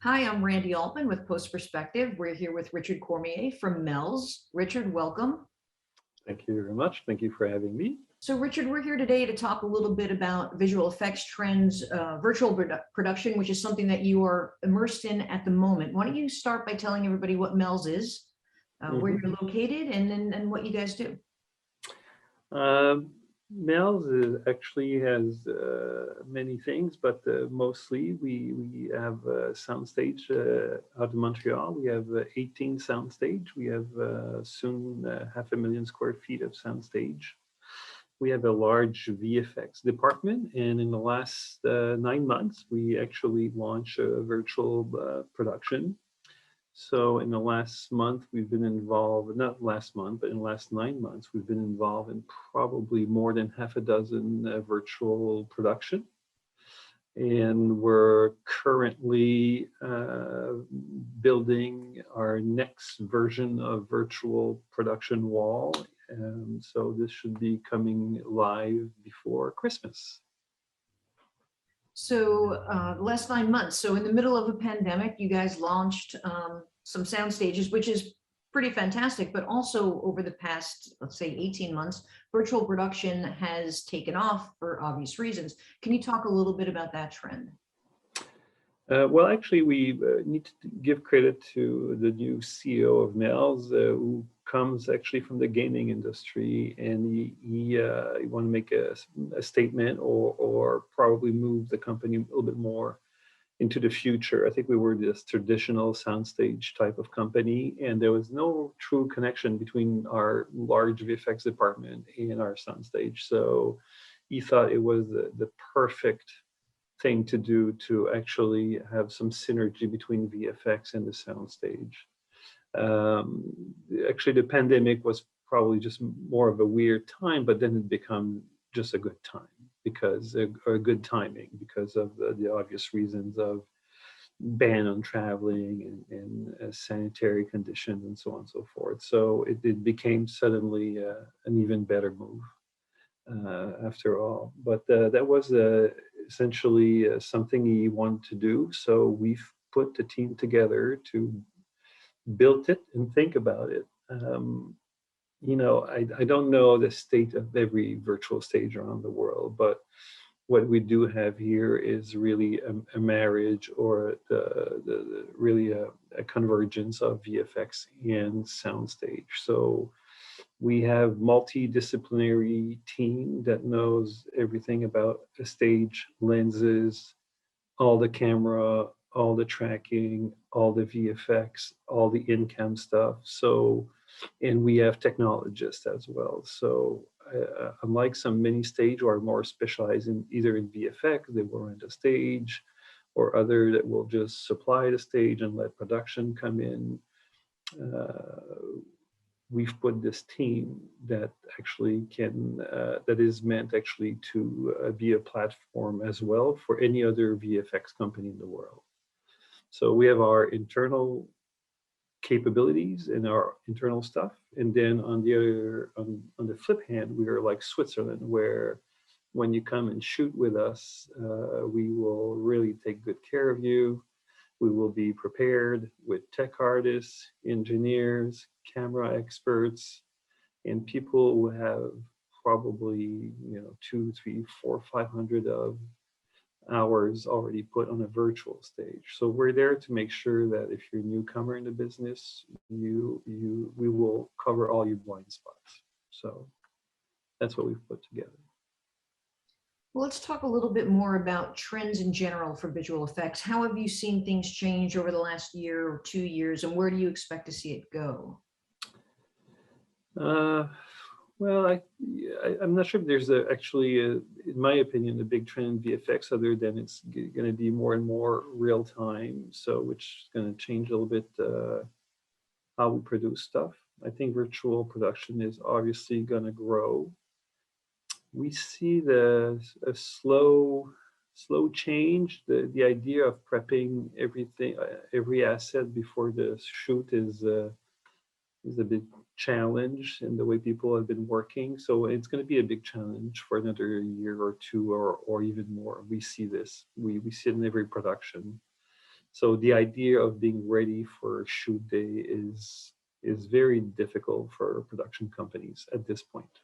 Hi, I'm Randy Altman with Post Perspective. We're here with Richard Cormier from Mels. Richard, welcome. Thank you very much. Thank you for having me. So Richard, we're here today to talk a little bit about visual effects trends, virtual production, which is something that you are immersed in at the moment. Why don't you start by telling everybody what Mels is, where Mhm. you're located, and what you guys do? Um, Mels actually has many things, but mostly we have a soundstage out of Montreal. We have 18 soundstage. We have soon 500,000 square feet of soundstage. We have a large VFX department, and in the last 9 months, we actually launched a virtual production. So in the last month, we've been involved, not last month, but in the last 9 months, we've been involved in probably more than half a dozen virtual production. And we're currently building our next version of virtual production wall. So this should be coming live before Christmas. So the last 9 months. So in the middle of a pandemic, you guys launched some sound stages, which is pretty fantastic. But also over the past, let's say, 18 months, virtual production has taken off for obvious reasons. Can you talk a little bit about that trend? Well, actually, we need to give credit to the new CEO of Mels, who comes actually from the gaming industry, and he want to make a statement or probably move the company a little bit more into the future. I think we were this traditional soundstage type of company, and there was no true connection between our large VFX department and our soundstage. So he thought it was the perfect thing to do to actually have some synergy between VFX and the soundstage. Um, Actually, the pandemic was probably just more of a weird time, but then it became just a good time because or good timing because of the obvious reasons of ban on traveling and sanitary conditions and so on and so forth. So it became suddenly an even better move after all. But that was essentially something he wanted to do. So we've put the team together to build it and think about it. I don't know the state of every virtual stage around the world, but what we do have here is really a marriage or really a convergence of VFX and soundstage. So we have multidisciplinary team that knows everything about the stage, lenses, all the camera, all the tracking, all the VFX, all the in-cam stuff. So, and we have technologists as well. So unlike some mini stage or more specialized in either in VFX, they will rent a stage, or other that will just supply the stage and let production come in. Uh, we've put this team that actually that is meant actually to be a platform as well for any other VFX company in the world. So we have our internal capabilities and our internal stuff, and then on the flip hand, we are like Switzerland, where when you come and shoot with us, we will really take good care of you. We will be prepared with tech artists, engineers, camera experts, and people who have probably 2, 3, 4, 500 of hours already put on a virtual stage. So we're there to make sure that if you're a newcomer in the business, we will cover all your blind spots. So that's what we've put together. Well, let's talk a little bit more about trends in general for visual effects. How have you seen things change over the last year or 2 years, and where do you expect to see it go? Uh, well, I'm not sure if there's in my opinion, a big trend in VFX other than it's going to be more and more real time. So, which is going to change a little bit how we produce stuff. I think virtual production is obviously going to grow. We see a slow change. The idea of prepping everything, every asset before the shoot is a big challenge in the way people have been working. So it's going to be a big challenge for another year or two or even more. We see this. We see it in every production. So the idea of being ready for shoot day is very difficult for production companies at this point.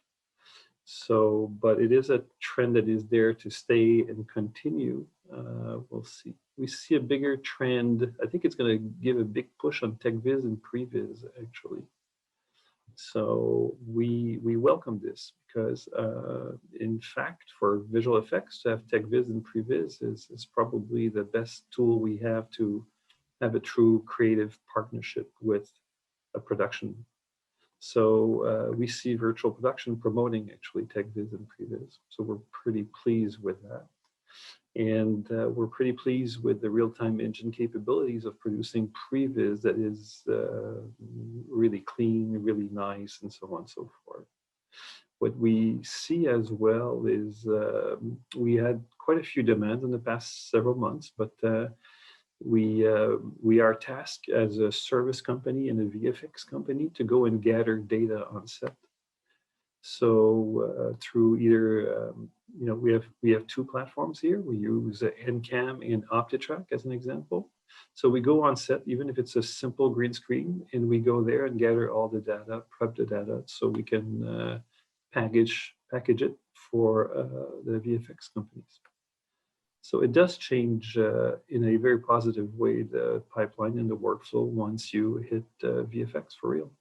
So, but it is a trend that is there to stay and continue. We'll see. We see a bigger trend. I think it's going to give a big push on tech viz and previs actually. So we welcome this because, in fact, for visual effects, to have tech viz and previs is probably the best tool we have to have a true creative partnership with a production. So we see virtual production promoting actually tech viz and previs. So we're pretty pleased with that. And we're pretty pleased with the real-time engine capabilities of producing previs that is really clean, really nice, and so on and so forth. What we see as well is we had quite a few demands in the past several months, but we are tasked as a service company and a VFX company to go and gather data on set. So through either, we have two platforms here. We use NCAM and OptiTrack as an example. So we go on set, even if it's a simple green screen, and we go there and gather all the data, prep the data, so we can package it for the VFX companies. So it does change in a very positive way the pipeline and the workflow once you hit VFX for real.